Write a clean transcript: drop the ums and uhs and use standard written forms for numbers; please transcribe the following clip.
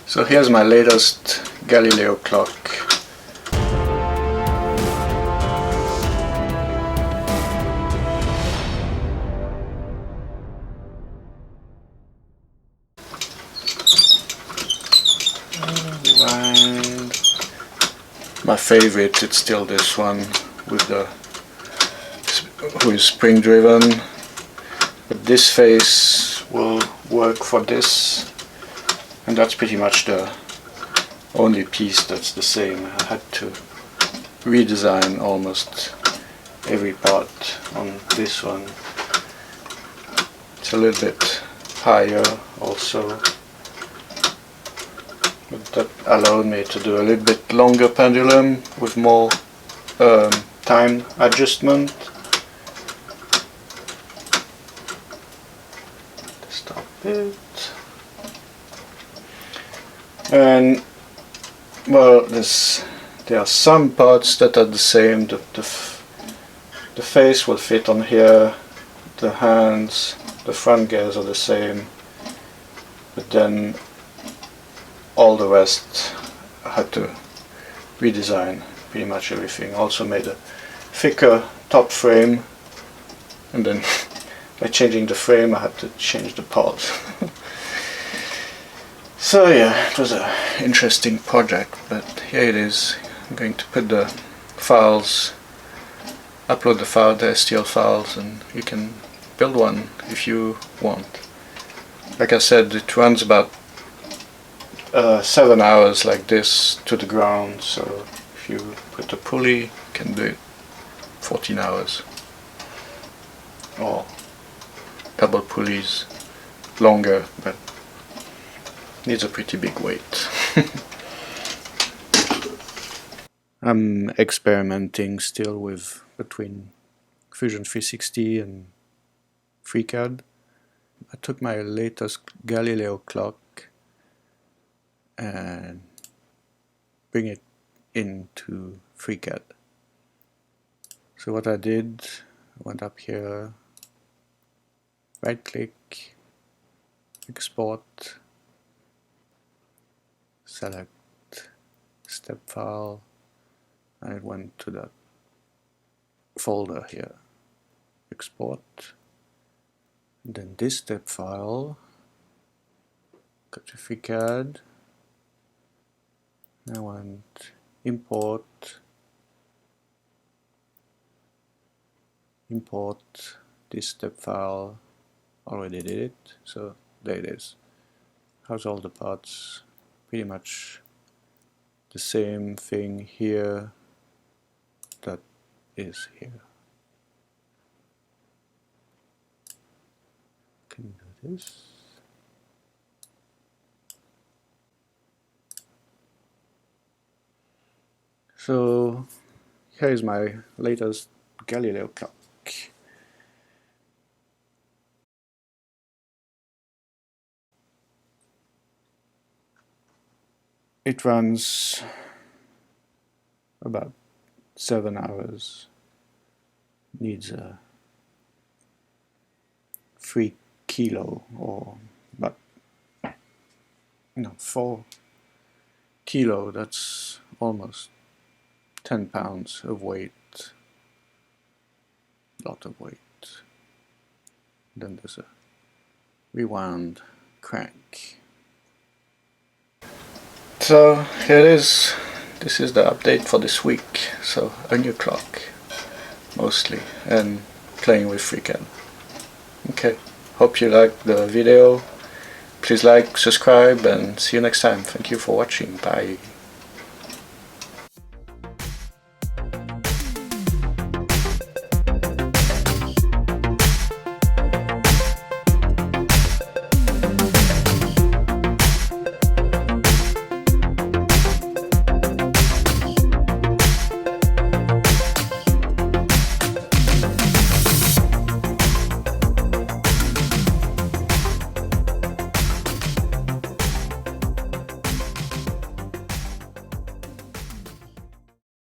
So here's my latest Galileo clock. And my favorite, it's still this one with the who is spring driven, but this face will work for this, and that's pretty much the only piece that's the same. I had to redesign almost every part on this one. It's a little bit higher also, but that allowed me to do a little bit longer pendulum with more time adjustment. Stop it. And well, there are some parts that are the same. The face will fit on here, the hands, the front gears are the same, but then all the rest I had to redesign pretty much everything. Also made a thicker top frame, and then by changing the frame I had to change the parts. So yeah, it was an interesting project, but here it is. I'm going to put the files, upload the STL files, and you can build one if you want. Like I said, it runs about 7 hours like this to the ground, so if you put a pulley, you can do it 14 hours. Or double pulleys, longer, but needs a pretty big weight. I'm experimenting still with between Fusion 360 and FreeCAD. I took my latest Galileo clock and bring it into FreeCAD. So what I did, I went up here, right click, export, select step file, and it went to that folder here, export, and then this step file, go to FreeCAD, I want import this step file, already did it, so there it is. How's all the parts? Pretty much the same thing here that is here. Can do this. So here is my latest Galileo clock. It runs about 7 hours, needs a 3 kilo or about 4 kilo, that's almost 10 pounds of weight, lot of weight. Then there's a rewound crank. So here it is. This is the update for this week. So a new clock mostly, and playing with FreeCAD. Okay, hope you liked the video. Please like, subscribe, and see you next time. Thank you for watching. Bye.